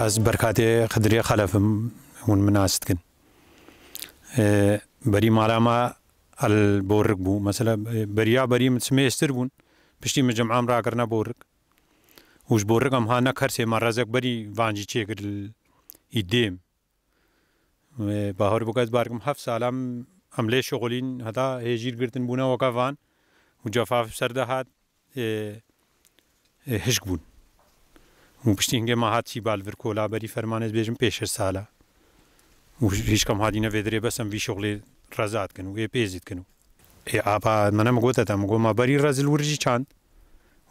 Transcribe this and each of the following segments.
از برکات خدری خلفم هون مناسد کن بری مالا ما البورق بو مثلا بری متسمى استربون بشتي مجمعام را کرنا بورق وش بورق هم ها نکر سے مرزق بری وانجی چه کر ایدیم باهر بقد باركم حف سالم عملية شغلين هذا هيجير قرتن بونا وكافان وجفاف سرده هاد هشك بون وبشتينجي ما هاد سيبال فركولا بري فرمانز بيجم بيش سالا وهيش كم هادينا فيدري بس ام في شغلي رزات كنو وي بيزيد كنو ابا منا مغوتا تا مغو ما بري رزل ورجي چاند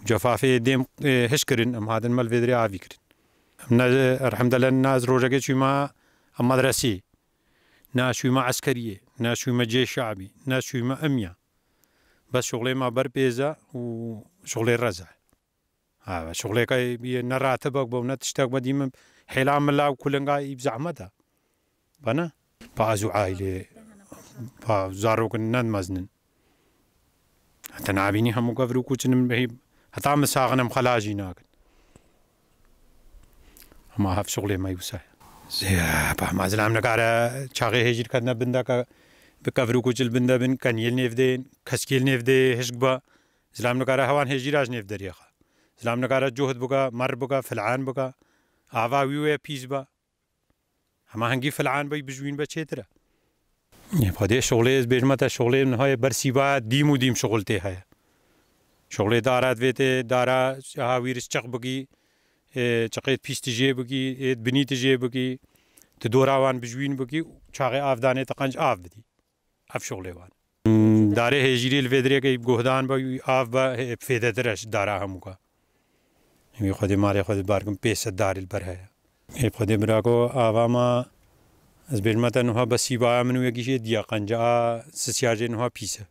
وجفاف ديم هش كرن ام هادن مال فيدري افي كرن الحمد لله الناس روجا شي ما مدرسي ناس شوي ما عسكرية ناس شوي ما جيش شعبي ناس شوي ما أمية بس شغلي ما بربيزة وشغلي رزع شغلي كاي نراتبك بونا تشتاق بديم حيلام الله وكلن قاي بزعمتها بنا بعزو عائلة بزاروك النان مزنن حتى نعبيني هم مقفرو كوتشن بهيب حتى مساغنم خلاجي ناكن ما هف شغلي ما يوسع ما زلام نقارا شاغي هجير كدنا بندا كا بكفرو كوجل بندا بن كان يل نفدين كسكيل نفدي هشقبا زلام نقارا هوان هجيراج نفدر يخا زلام نقارا جهد بقى مر بقى فلعان بقى آوا ويوه بيز با هما هنگي فلعان باي بجوين با چيترا يفاده شغلي بيجمتا شغلي نهاية برسيبا ديمو ديم شغلتي هاي شغلي دارات ويته دارا هاويرس چق بقي چقيت بيست جي بقي بنيت جي بقي تدوراوان بجوين بقي چاقي آفداني تقنج آف بدي آف شغلي وان داره هجيري الفيدري كي بقهدان با آف با بفيدة درش دارا هموكا يمي خودي مالي خودي باركم بيسة داري البرهايا يب خودي براكو آفا ما از بيجمتا نوها بسيبا منو يكيشي ديا قنجا سسياجي نوها بيسة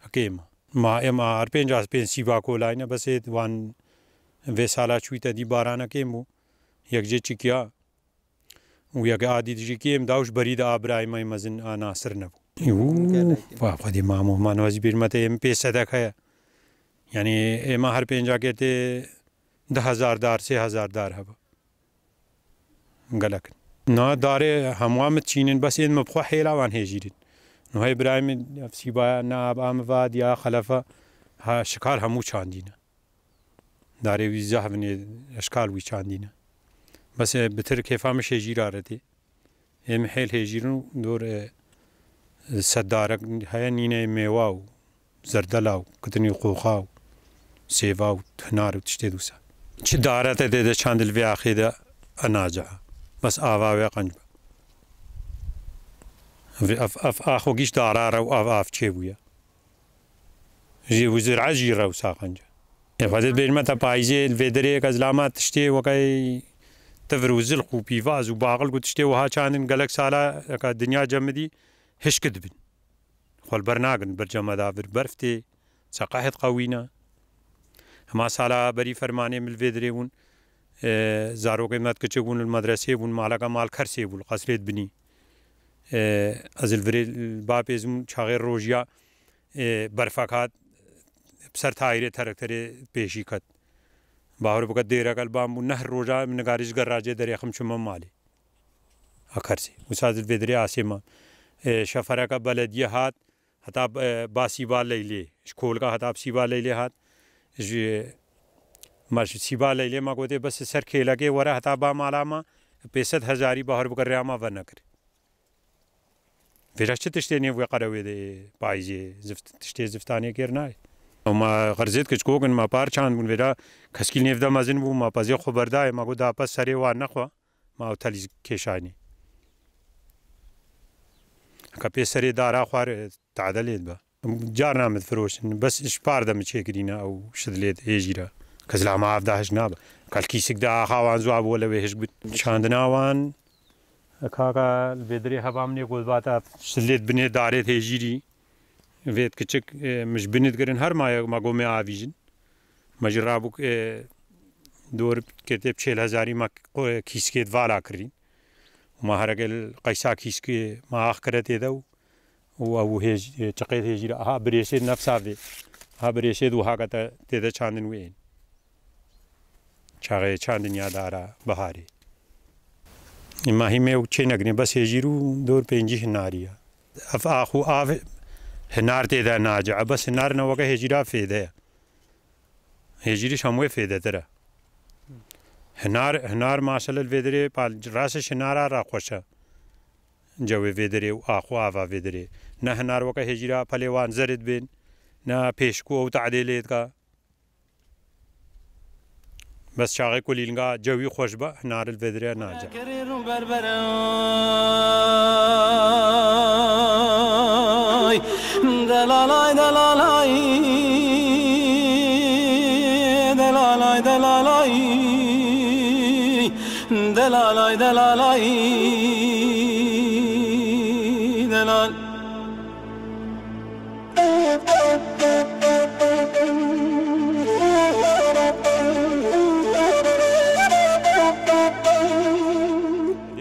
اكيما ما اما ارپين جاس پين سيبا کو لاينا بس وان ve sala çuita di barana kemu yakje çikiya u yak adi di kem dauş bari da abrahim mazin ana sırna va fadi mamu manvazi bir mate em pesa da khaya yani ema har penja kete 10000 dar 3000 dar haba galak na dare hamam çinin bas en mabkhu hela wan hejirin no ibrahim siba na am vad ya khalafa ha shikar hamu chandina داره ویزه هفنی اشکال وی چاندینه بس بتر کیفا مش هجیر آرتی هم حیل هجیرن دور صدارک های نینه میواو زردلاو کتنی قوقاو سیواو تنارو تشتی دوسا چه داره ده چاندل وی آخیده اناجا بس آواوی قنجبا اف آخو گیش داره رو اف چه بویا جی وزیر عجی رو ساقنجا فادت بيجمتا بايزي الفيدري كزلامات تشتي وكاي تفروزل خو بيفاز وباقل قد تشتي وها كان قالك سالا كا الدنيا جمدي هش كدبن خو البرناغن برجما دافر برفتي سقاحت قوينا ما سالا بري فرماني من الفيدري ون زارو قيمات كتشون المدرسة ون مالكا مال كرسي ون قصريت بني از الفري الباب ازم شاغير روجيا برفاكات بسر تايره تركتري بيشي كت باهر بقى ديرا قلبام ونهر روجا من غارج غراجه دري خم شمم مالي اخرسي وساد الفيدري عاصمه شفره کا بلديه هات حتى باسيبا ليلي شكول کا حتى سيبا ليلي هات مش سيبا ليلي ما قوتي بس سر کھیلا کے ورا حتى با مالاما 65000 باهر بقى رياما ونكر فيراشت تشتني وقروي دي بايجي زفت تشتي زفتاني كيرناي ما غرزت کچکوگن ما پارچان بون ویرا کسکیل نفدا مازن بو ما پازی خبردای ما گو دا پس سری وان نخوا ما تلیز کشانی کپی سری دارا خوار تعدلید با جار نامد فروشن بس اشپار دم چیکرینا او شدلید هجیرا کزلا ما افداش ناب کل کیسک دا خوان زواب ولا وهش بود چاندنا وان کاکا الفدري هبامني قول باتا شدلید بنی دارید هجیری وید کچک مش بنید کرن هر ما گومه آویجن مجرابوک دور کتب 40,000 ما کیسکت والا کردین ما هرگل قیسا کیسکی ما آخ کرده دو و او هج چقید هجیر ها بریشید نفسه ها بریشید و ها کتا تیده چاندن وین چاقه چاندن یادارا بهاری ما هیمه و چه نگنی بس هجیرو دور پنجی هناریه اف آخو آف هنار تیده ناجع بس هنار نوکه هجیرا فیده هجیرش هموی فیده تره هنار ماشل الفدري بال راسش هنارا را خوشه جوی فدري و آخو آفا فدري نه هنار وکه هجیرا پلیوان زرد بین نه پیشکو و تعدیلیت کا بس شاقی کلیلنگا جوی خوش با هنار الفدري ناجع دلالای دلالای دلالای دلالای دلالای دلالای دلال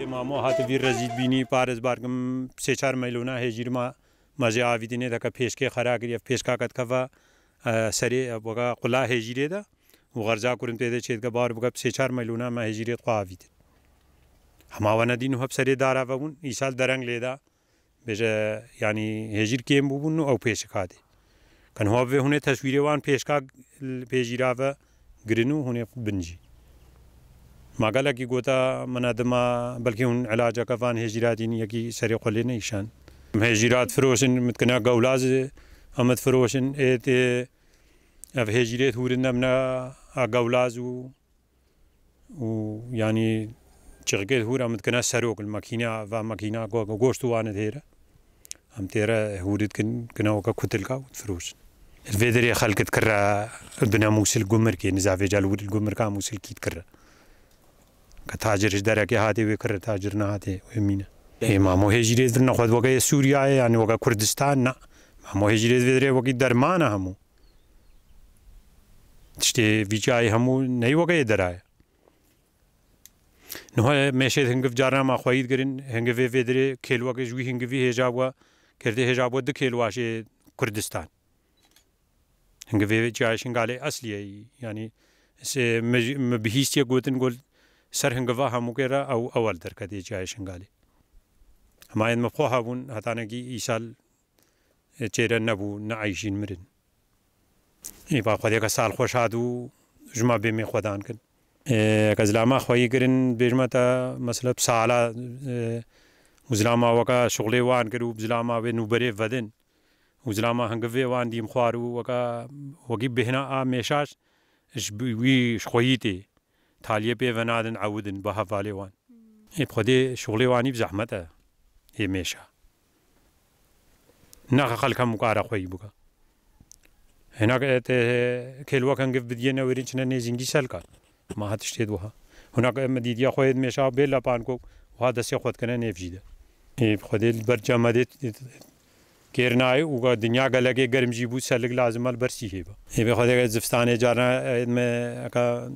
مامو هات ویر رزید بینی پارس بارگم 3-4 میلیونا هجیر ما مزه آویدینه دکا پیشکه خرا کری پیشکا کت کفا سری بگا قلا هجیره دا و غرزا کرن تیده چید که بار بگا 3-4 میلیونا ما هجیریت خوا آویدین هماوانا دینو هب سری دارا بگون ایسال درنگ لیدا بجا یعنی هجیر کیم ببون او پیشکا دی کن هوا به هونه تصویره وان پیشکا پیجیرا و گرنو هونه بنجی ما قال لك قوتا منادما بلكي هون علاجك كفان هجيراتين يكي سري قلي نيشان هجيرات فروشن متكنا قولاز امد فروشن ات اف هجيرات هورنا منا قولاز و يعني چغكيت هور امد كنا سروق الماكينه و ماكينه غوشتو وان ديره ام تيرا هوريت كنا وكا كتلكا فروش الفيدري خلقت كرا بنا موسل قمر كي نزافي جالود القمر كان موسل كيت كرا كتاجرش درك هاتي وكر تاجرنا هاتي ويمينا اي ما مو هجريت درنا خود وقا سوريا يعني وقا كردستان نا ما مو هجريت فيدري وقا درمانا همو تشتي فيجاي همو ني وقا دراي نو مشيت هنگف جارنا ما خويد گرين هنگف فيدري كيل وقا جوي هنگف هجابوا كرده هجابوا د كيل واشي كردستان هنگف جاي شنگالي اصلي يعني مبهيستي گوتن گول سر هنگوا همو كرا او اول در كدي جاي شنگالي هما مفخوها بون هتانگي ايسال چيرن نبو نعيشين مرن اي با خدي کا سال خوش هادو جمع بمي خدان كن كزلاما خوي گرن بجمتا مثلا سالا وزلاما وكا شغلي وان كرو بزلاما بنوبري ودن وزلاما هنگوي وان ديم خوارو وكا وگي بهنا ميشاش وي شخويتي تاليه بي ونادن عودن بهفالي وان اي بخدي شغلي واني بزحمته هي ميشا ناخ خلكم مقارا خوي بوكا هناك كيلوا كان قف بدينا ورينشنا نيزنجي سلكا ما هتشتيد وها هناك مديديا خويد ميشا بيلا بانكو وهذا سيخوت كنا نيفجيده اي بخدي البرجامه كيرناي وقا دنيا قالك گرم جيبو سلك لازم البرسي هيبا اي بخدي زفتانه جارنا ما كا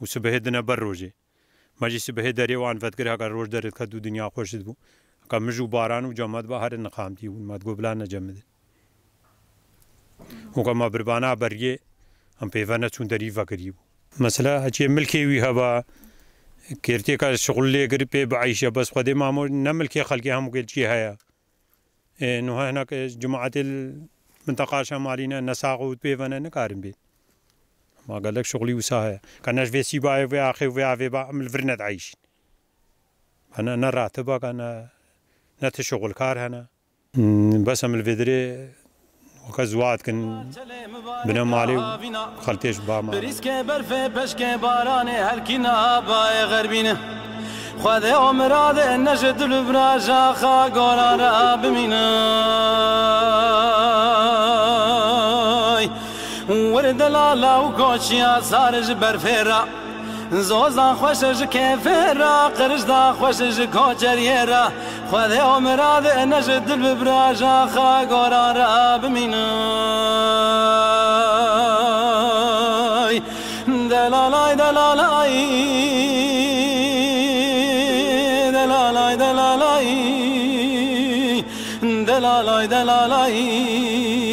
وسبه دنا بروجي ماجي سبه دري وان فكر هكا روج درت خدو دنيا خوش دبو كمجو باران وجمد بهر نقامتي وما تقول بلا نجمد وكما بربانا بريه هم بيفانا تون دري فكريو مثلا هجي ملكي وي هبا كيرتي کا شغل لي غري بعيشه بس خدي مامو نملكي خلقي هم قلت شي هيا انه هناك جماعه المنطقه الشماليه نساقود بيفانا نكارم بي ما قال لك شغلي وساها كانش في سيبا في اخي في افي با من الفرنت عايش انا راتبك انا نت شغل كار هنا بس من الفيدري وكزوات كن بنا مالي خلتيش با ما بريسك برفه بشك باراني هلكنا باي غربينه خذ عمراد نجد البراجا خا قرار بميناي ورد لالا وكوشيا سارج برفيرا زوزا خوشج كفيرا قرجدا خوشج كوچريرا خذ عمراد نجد البراجا خا قرار بميناي دلالاي دلالاي دلالاي دلالاي دلالاي دلالاي